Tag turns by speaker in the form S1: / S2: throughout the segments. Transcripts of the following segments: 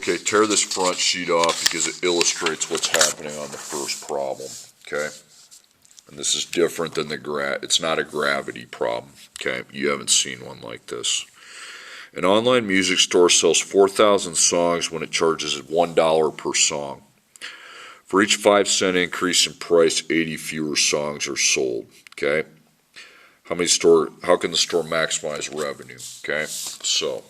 S1: Okay, tear this front sheet off because it illustrates what's happening on the first problem, okay? And this is different than it's not a gravity problem, okay? You haven't seen one like this. An online music store sells 4,000 songs when it charges $1 per song. For each 5-cent increase in price, 80 fewer songs are sold, okay? How can the store maximize revenue, okay? So,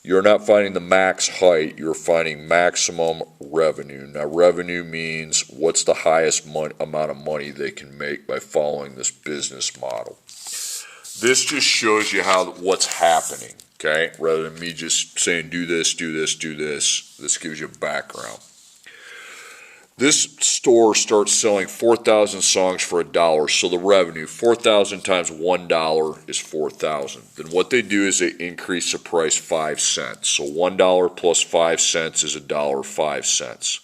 S1: you're not finding the max height, you're finding maximum revenue. Now, revenue means what's the highest amount of money they can make by following this business model. This just shows you what's happening, okay? Rather than me just saying do this, do this, do this. This gives you background. This store starts selling 4,000 songs for $1. So the revenue, 4,000 times $1 is 4,000. Then what they do is they increase the price 5 cents. So $1 plus 5 cents is $1.05.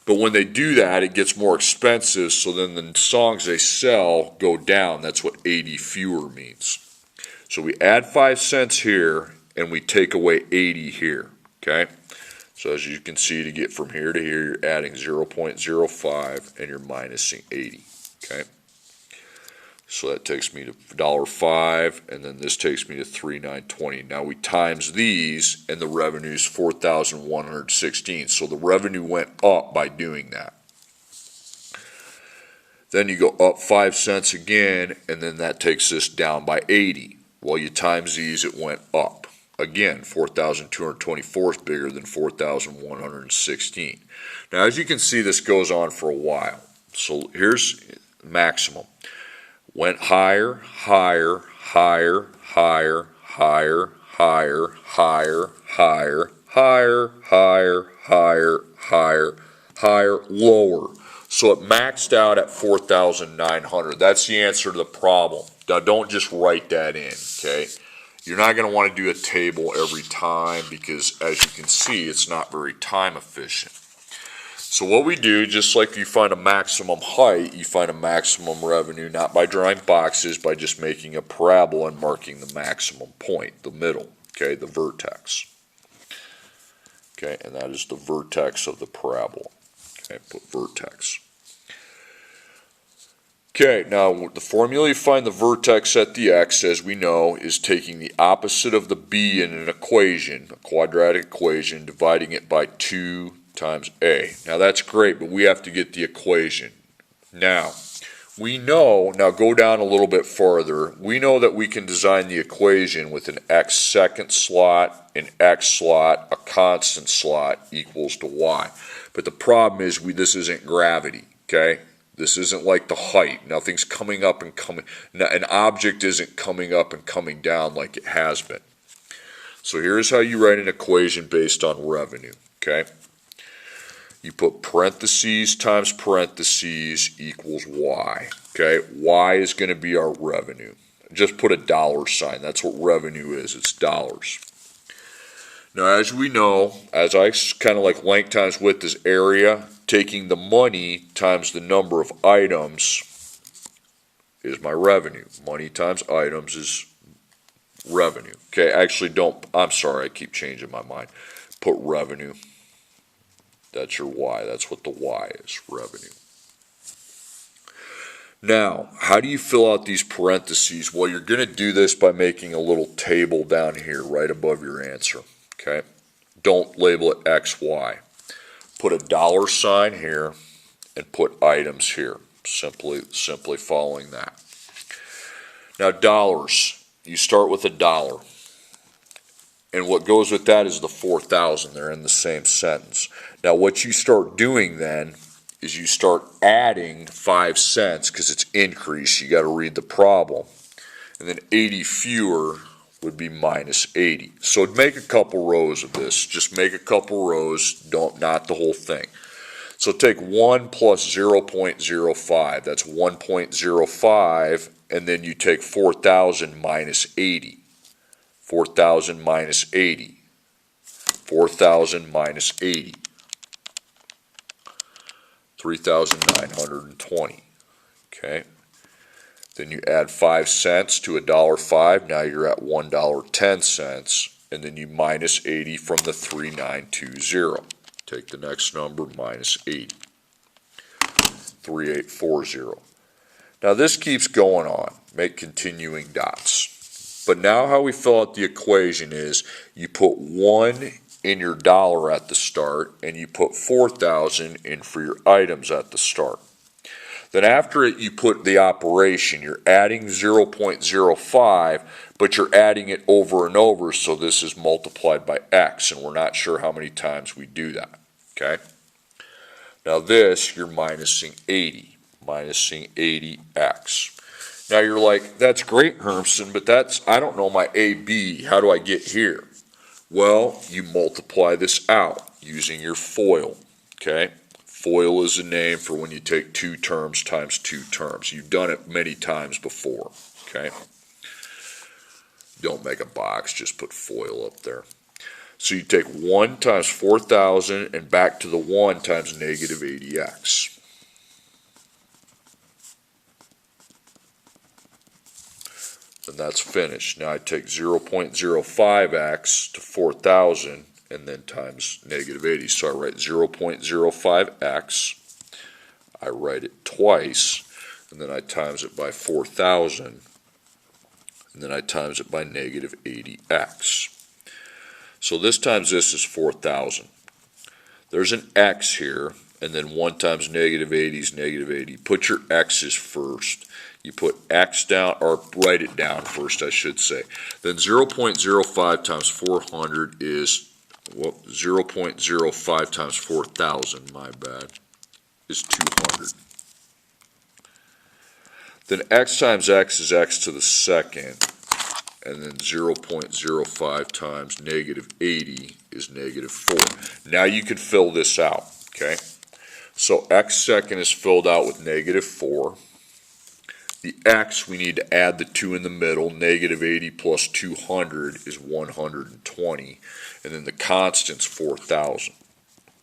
S1: But when they do that, it gets more expensive. So then the songs they sell go down. That's what 80 fewer means. So we add 5 cents here and we take away 80 here. Okay? So as you can see, to get from here to here, you're adding 0.05 and you're minusing 80, okay? So that takes me to $1.05, and then this takes me to $3,920. Now we times these, and the revenue is $4,116. So the revenue went up by doing that. Then you go up 5 cents again, and then that takes this down by 80. Well, you times these, it went up. Again, 4,224 is bigger than 4,116. Now, as you can see, this goes on for a while. So here's maximum. Went higher, higher, higher, higher, higher, higher, higher, higher, higher, higher, higher, higher, higher, lower. So it maxed out at 4,900. That's the answer to the problem. Now, don't just write that in, okay? You're not going to want to do a table every time because, as you can see, it's not very time efficient. So what we do, just like you find a maximum height, you find a maximum revenue, not by drawing boxes, by just making a parabola and marking the maximum point, the middle, okay, the vertex. Okay, and that is the vertex of the parabola. Okay, put vertex. Okay, now the formula you find the vertex at the x, as we know, is taking the opposite of the b in an equation, a quadratic equation, dividing it by 2 times a. Now that's great, but we have to get the equation. Now, we know, now go down a little bit farther, we know that we can design the equation with an x second slot, an x slot, a constant slot equals to y. But the problem is this isn't gravity, okay? This isn't like the height. Nothing's coming up and coming. An object isn't coming up and coming down like it has been. So here's how you write an equation based on revenue, okay? You put parentheses times parentheses equals y, okay? Y is going to be our revenue. Just put a dollar sign. That's what revenue is. It's dollars. Now, as we know, as I kind of like length times width is area, taking the money times the number of items is my revenue. Money times items is revenue. Okay, actually I'm sorry, I keep changing my mind. Put revenue. That's your Y. That's what the Y is, revenue. Now, how do you fill out these parentheses? Well, you're going to do this by making a little table down here right above your answer. Okay, don't label it X, Y. Put a dollar sign here and put items here. Simply following that. Now, dollars. You start with $1. And what goes with that is the 4,000. They're in the same sentence. Now, what you start doing then is you start adding 5 cents because it's increase. You got to read the problem. And then 80 fewer would be minus 80. So make a couple rows of this. Just make a couple rows, not the whole thing. So take 1 plus 0.05. That's 1.05, and then you take 4,000 minus 80. 4,000 minus 80. 4,000 minus 80. 3,920. Okay. Then you add 5 cents to $1.05. Now you're at $1.10, and then you minus 80 from the 3920. Take the next number, minus 80. 3840. Now this keeps going on. Make continuing dots. But now how we fill out the equation is you put 1 in your dollar at the start, and you put 4,000 in for your items at the start. Then after it, you put the operation. You're adding 0.05, but you're adding it over and over, so this is multiplied by x, and we're not sure how many times we do that. Okay? Now this, you're minusing 80. Minusing 80x. Now you're like, that's great, Hermson, but I don't know my AB. How do I get here? Well, you multiply this out using your FOIL, okay? FOIL is a name for when you take 2 terms times 2 terms. You've done it many times before, okay? Don't make a box, just put FOIL up there. So you take 1 times 4,000 and back to the 1 times negative 80x. And that's finished. Now I take 0.05x to 4,000 and then times negative 80. So I write 0.05x. I write it twice, and then I times it by 4,000, and then I times it by negative 80x. So this times this is 4,000. There's an x here, and then 1 times negative 80 is negative 80. Put your x's first. You put x down, or write it down first, I should say. Then 0.05 times 400 is, 0.05 times 4,000, my bad, is 200. Then x times x is x to the second, and then 0.05 times negative 80 is negative 4. Now you can fill this out, okay? So x second is filled out with negative 4. The x, we need to add the 2 in the middle. Negative 80 plus 200 is 120. And then the constant's 4,000.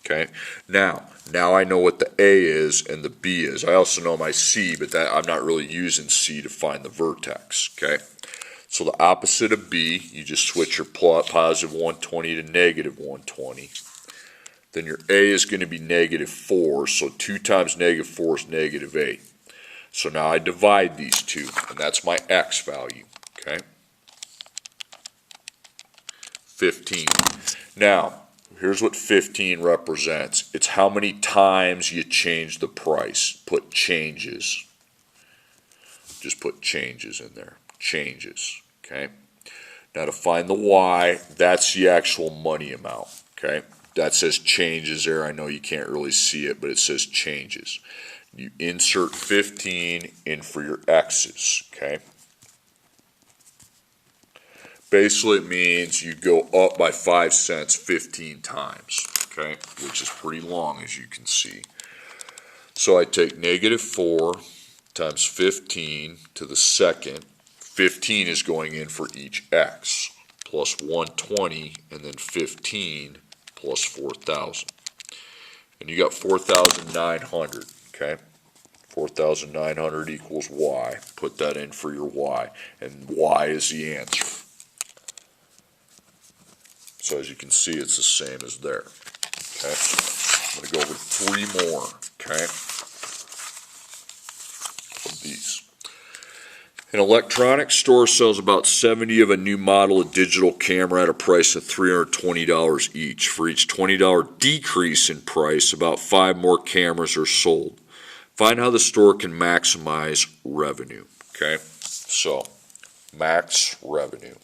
S1: Okay? Now I know what the A is and the B is. I also know my C, but I'm not really using C to find the vertex. Okay? So the opposite of B, you just switch your positive 120 to negative 120. Then your A is going to be negative 4. So 2 times negative 4 is negative 8. So now I divide these two, and that's my x value, okay? 15. Now, here's what 15 represents. It's how many times you change the price. Put changes. Just put changes in there. Changes, okay? Now to find the y, that's the actual money amount, okay? That says changes there. I know you can't really see it, but it says changes. You insert 15 in for your x's, okay? Basically it means you go up by 5 cents 15 times, okay? Which is pretty long, as you can see. So I take negative 4 times 15 to the second. 15 is going in for each x, plus 120, and then 15 plus 4,000. And you got 4,900. Okay, 4,900 equals y. Put that in for your y, and y is the answer. So as you can see, it's the same as there. Okay, I'm going to go over 3 more. Okay, of these. An electronics store sells about 70 of a new model of digital camera at a price of $320 each. For each $20 decrease in price, about 5 more cameras are sold. Find how the store can maximize revenue. Okay, so max revenue.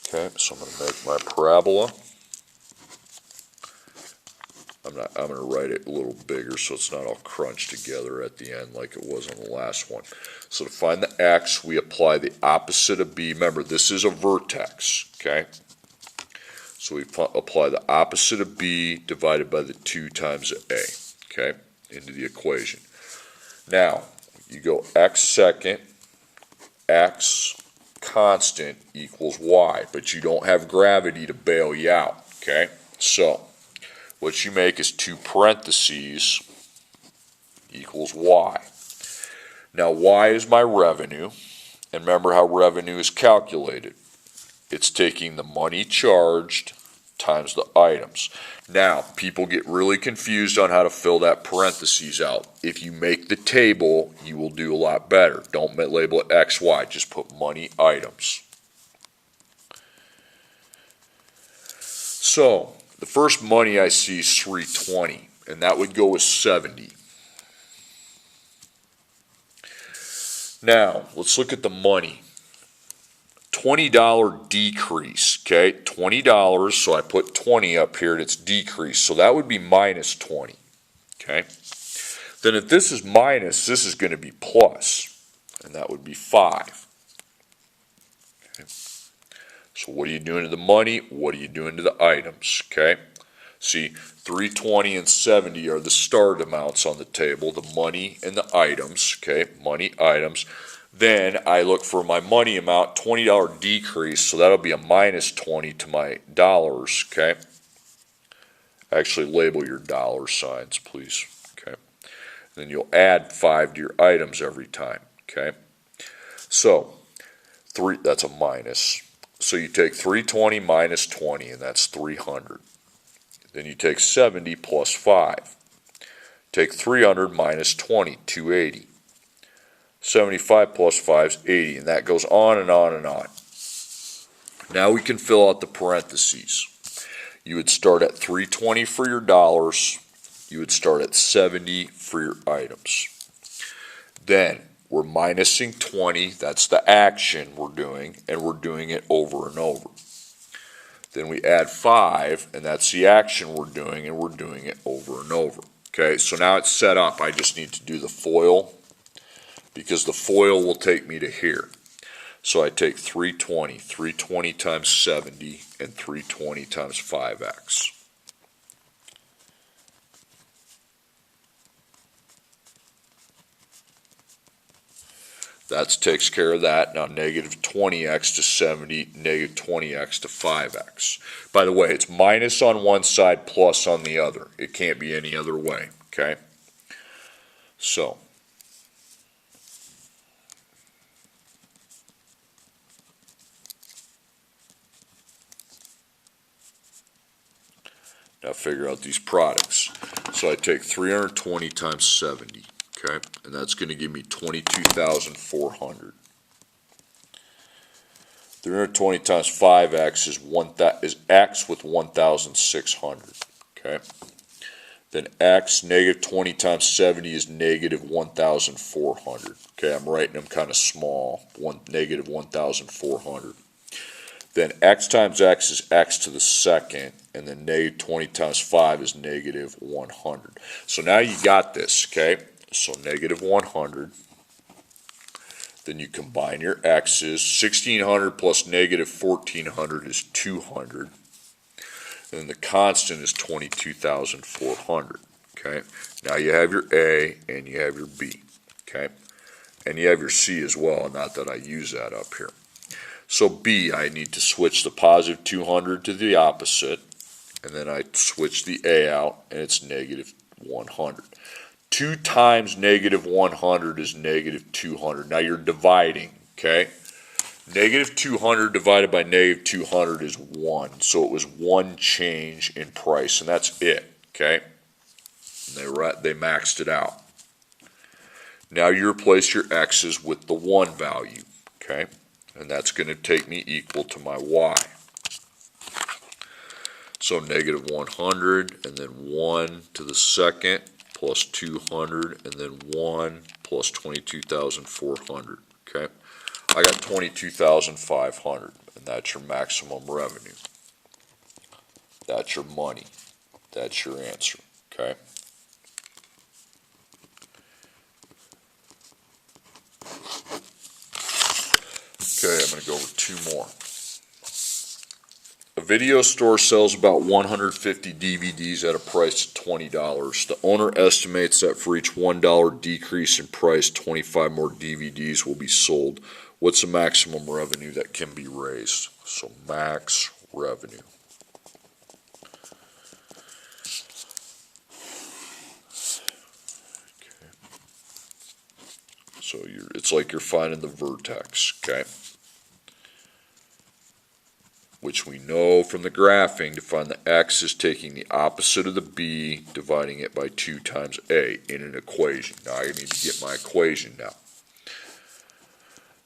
S1: Okay, so I'm going to make my parabola. I'm going to write it a little bigger so it's not all crunched together at the end like it was on the last one. So to find the x, we apply the opposite of b. Remember, this is a vertex, okay? So we apply the opposite of b divided by the 2 times a, okay, into the equation. Now, you go x second, x constant equals y, but you don't have gravity to bail you out, okay? So what you make is 2 parentheses equals y. Now y is my revenue, And remember how revenue is calculated. It's taking the money charged times the items. Now, people get really confused on how to fill that parentheses out. If you make the table, you will do a lot better. Don't label it XY, just put money items. So, the first money I see is 320, and that would go with 70. Now, let's look at the money. $20 decrease, okay? $20, so I put 20 up here and it's decreased. So that would be minus 20, okay? Then if this is minus, this is going to be plus, and that would be 5. Okay? So what are you doing to the money? What are you doing to the items, okay? See, 320 and 70 are the start amounts on the table, the money and the items, okay? Money, items. Then I look for my money amount, $20 decrease, so that'll be a minus 20 to my dollars, okay? Actually label your dollar signs, please, okay? Then you'll add 5 to your items every time, okay? So, that's a minus. So you take 320 minus 20, and that's 300. Then you take 70 plus 5. Take 300 minus 20, 280. 75 plus 5 is 80, and that goes on and on and on. Now we can fill out the parentheses. You would start at 320 for your dollars. You would start at 70 for your items. Then we're minusing 20. That's the action we're doing, and we're doing it over and over. Then we add 5, and that's the action we're doing, and we're doing it over and over. Okay, so now it's set up. I just need to do the FOIL, because the FOIL will take me to here. So I take 320 times 70, and 320 times 5x. That takes care of that. Now negative 20x to 70, negative 20x to 5x. By the way, it's minus on one side, plus on the other. It can't be any other way, okay? So, now figure out these products. So I take 320 times 70, okay? And that's going to give me 22,400. 320 times 5x is x with 1,600, okay? Then x, negative 20 times 70 is negative 1,400. Okay, I'm writing them kind of small, negative 1,400. Then x times x is x to the second, and then negative 20 times 5 is negative 100. So now you got this, okay? So negative 100. Then you combine your x's. 1,600 plus negative 1,400 is 200. And the constant is 22,400, okay? Now you have your A and you have your B, okay? And you have your C as well, not that I use that up here. So B, I need to switch the positive 200 to the opposite, and then I switch the A out, and it's negative 100. 2 times negative 100 is negative 200. Now you're dividing, okay? Negative 200 divided by negative 200 is 1. So it was 1 change in price, and that's it, okay? And they maxed it out. Now you replace your x's with the 1 value, okay? And that's going to take me equal to my y. So negative 100, and then 1 to the second, plus 200, and then 1 plus 22,400, okay? I got 22,500, and that's your maximum revenue. That's your money. That's your answer, okay? Okay, I'm going to go over 2 more. A video store sells about 150 DVDs at a price of $20. The owner estimates that for each $1 decrease in price, 25 more DVDs will be sold. What's the maximum revenue that can be raised? So max revenue. Okay. So it's like you're finding the vertex, okay? Which we know from the graphing to find the x is taking the opposite of the b, dividing it by 2 times a in an equation. Now I need to get my equation now.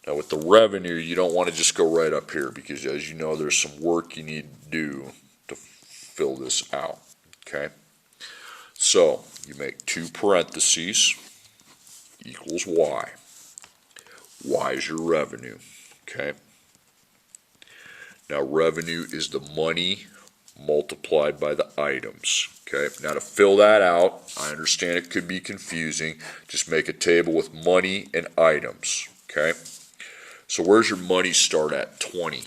S1: Now with the revenue, you don't want to just go right up here because as you know there's some work you need to do to fill this out, okay? So you make 2 parentheses equals y. Y is your revenue, okay? Now revenue is the money multiplied by the items, okay? Now to fill that out, I understand it could be confusing. Just make a table with money and items, okay? So where's your money start at? 20.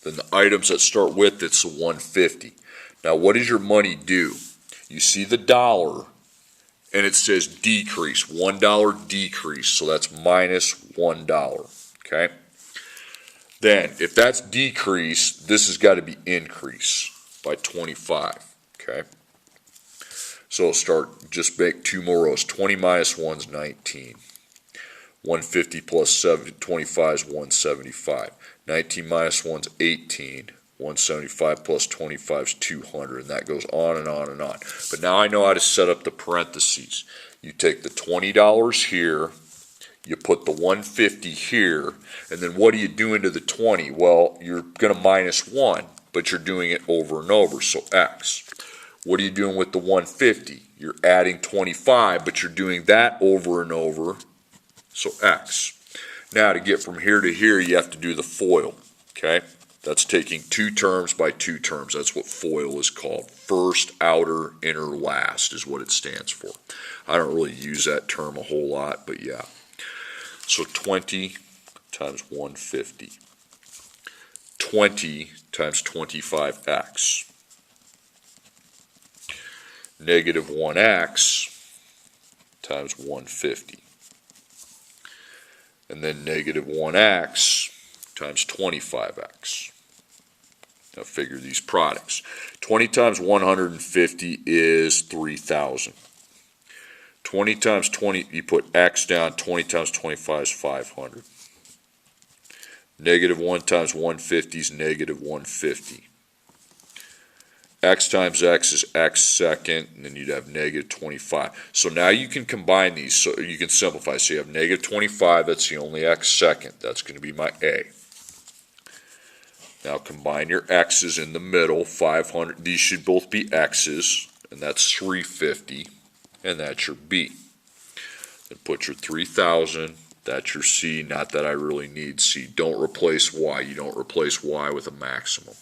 S1: Then the items that start with it's the 150. Now what does your money do? You see the dollar and it says decrease, $1 decrease, so that's minus $1, okay? Then if that's decrease, this has got to be increase by 25, okay? So start, just make 2 more rows. 20 minus 1 is 19. 150 plus 25 is 175. 19 minus 1 is 18. 175 plus 25 is 200, and that goes on and on and on. But now I know how to set up the parentheses. You take the $20 here, you put the 150 here, and then what are you doing to the 20? Well, you're going to minus 1, but you're doing it over and over, so x. What are you doing with the 150? You're adding 25, but you're doing that over and over, so x. Now to get from here to here, you have to do the FOIL, okay? That's taking 2 terms by 2 terms. That's what FOIL is called. First, outer, inner, last is what it stands for. I don't really use that term a whole lot, but yeah. So 20 times 150. 20 times 25x. Negative 1x times 150. And then negative 1x times 25x. Now figure these products. 20 times 150 is 3,000. 20 times 20, you put x down, 20 times 25 is 500. Negative 1 times 150 is negative 150. X times x is x second, and then you'd have negative 25. So now you can combine these, so you can simplify. So you have negative 25, that's the only x second. That's going to be my a. Now combine your x's in the middle, 500. These should both be x's, and that's 350, and that's your b. Then put your 3,000, that's your c. Not that I really need c. Don't replace y. You don't replace y with a maximum.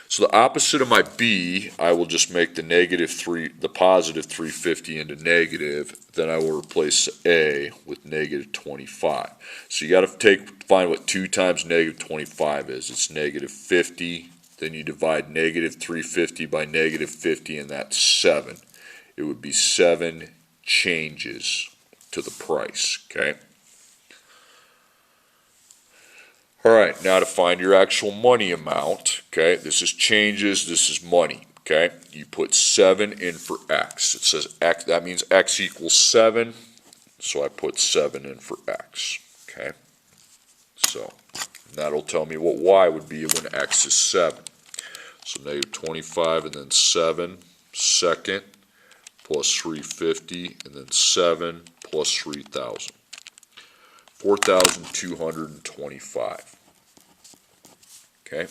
S1: So the opposite of my b, I will just make the positive 350 into negative. Then I will replace a with negative 25. So you got to find what 2 times negative 25 is. It's negative 50. Then you divide negative 350 by negative 50, and that's 7. It would be 7 changes to the price, okay? All right, now to find your actual money amount, okay? This is changes, this is money, okay? You put 7 in for x. It says x, that means x equals 7, so I put 7 in for x, okay? So that'll tell me what y would be when x is 7. So negative 25 and then 7 second plus 350 and then 7 plus 3,000. 4,225. Okay,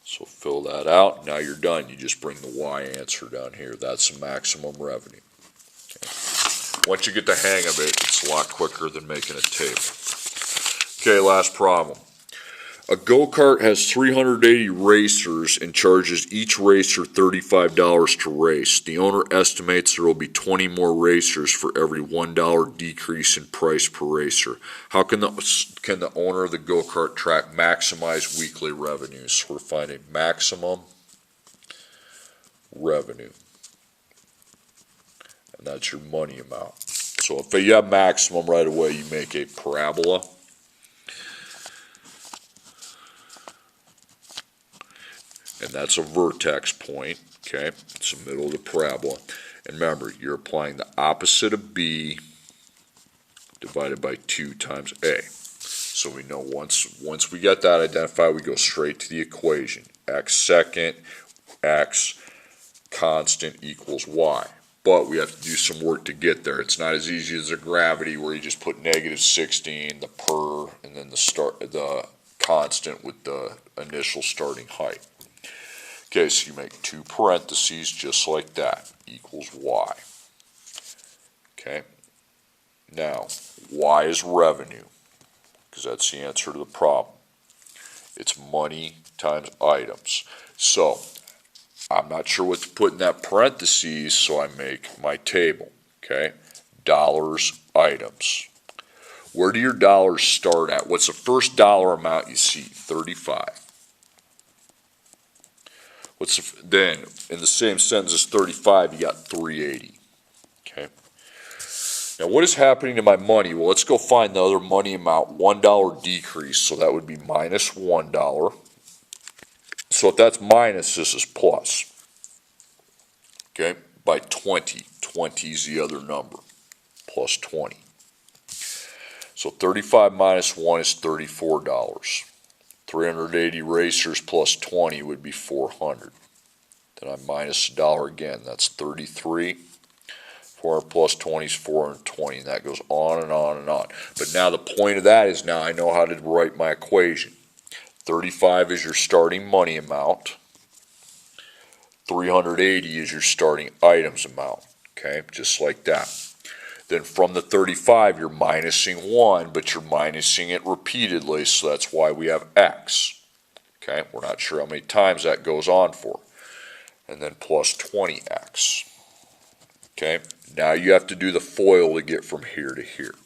S1: so fill that out. Now you're done. You just bring the y answer down here. That's the maximum revenue. Okay. Once you get the hang of it, it's a lot quicker than making a table. Okay, last problem. A go-kart has 380 racers and charges each racer $35 to race. The owner estimates there will be 20 more racers for every $1 decrease in price per racer. How can the owner of the go-kart track maximize weekly revenues? We're finding maximum revenue. And that's your money amount. So if you have maximum right away, you make a parabola. And that's a vertex point, okay? It's the middle of the parabola. And remember, you're applying the opposite of B divided by 2 times a. So we know once we get that identified, we go straight to the equation. X second, x constant equals y. But we have to do some work to get there. It's not as easy as a gravity where you just put negative 16, the per, and then the constant with the initial starting height. Okay, so you make 2 parentheses just like that, equals y. Okay, now y is revenue, because that's the answer to the problem. It's money times items. So I'm not sure what to put in that parentheses, so I make my table. Okay, dollars, items. Where do your dollars start at? What's the first dollar amount you see? 35. Then in the same sentence as 35, you got 380. Okay. Now what is happening to my money? Well, let's go find the other money amount. $1 decrease, so that would be minus $1. So if that's minus, this is plus. Okay, by 20. 20 is the other number, plus 20. So 35 minus 1 is $34. 380 racers plus 20 would be 400. Then I minus $1 again, that's 33. 400 plus 20 is 420, and that goes on and on and on. But now the point of that is now I know how to write my equation. 35 is your starting money amount. 380 is your starting items amount. Okay, just like that. Then from the 35, you're minusing 1, but you're minusing it repeatedly, so that's why we have x. Okay, we're not sure how many times that goes on for. And then plus 20x. Okay, now you have to do the FOIL to get from here to here.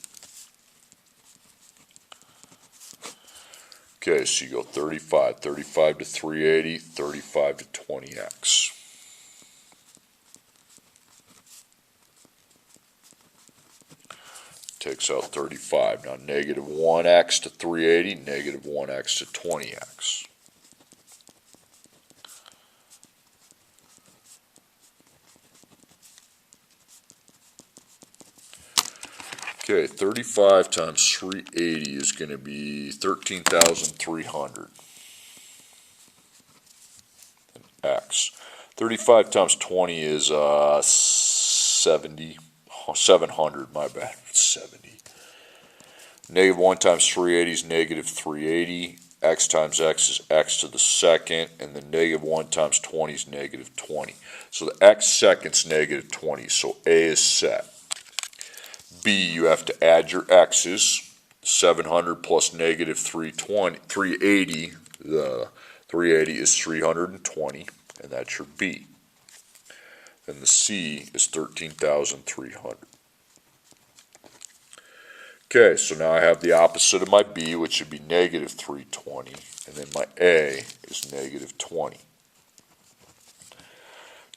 S1: Okay, so you go 35 to 380, 35 to 20x. Takes out 35. Now negative 1x to 380, negative 1x to 20x. Okay, 35 times 380 is going to be 13,300. X. 35 times 20 is 700, my bad, 70. Negative 1 times 380 is negative 380. X times x is x to the second, and the negative 1 times 20 is negative 20. So the x second's negative 20, so A is set. B, you have to add your x's. 700 plus negative 380, the 380 is 320, and that's your B. Then the C is 13,300. Okay, so now I have the opposite of my B, which would be negative 320, and then my A is negative 20.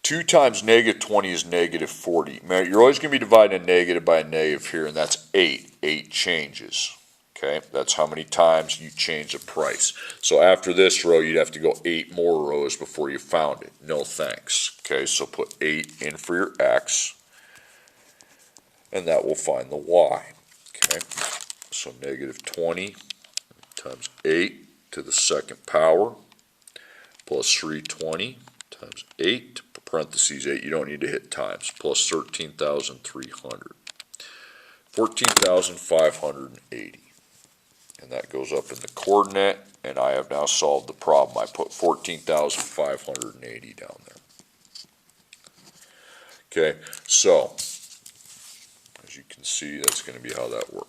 S1: 2 times negative 20 is negative 40. You're always going to be dividing a negative by a negative here, and that's 8. 8 changes. Okay, that's how many times you change the price. So after this row, you'd have to go 8 more rows before you found it. No thanks. Okay, so put 8 in for your x, and that will find the y. Okay, so negative 20 times 8 to the second power plus 320 times 8, parentheses 8, you don't need to hit times, plus 13,300. 14,580. And that goes up in the coordinate, and I have now solved the problem. I put 14,580 down there. Okay, so as you can see, that's going to be how that works.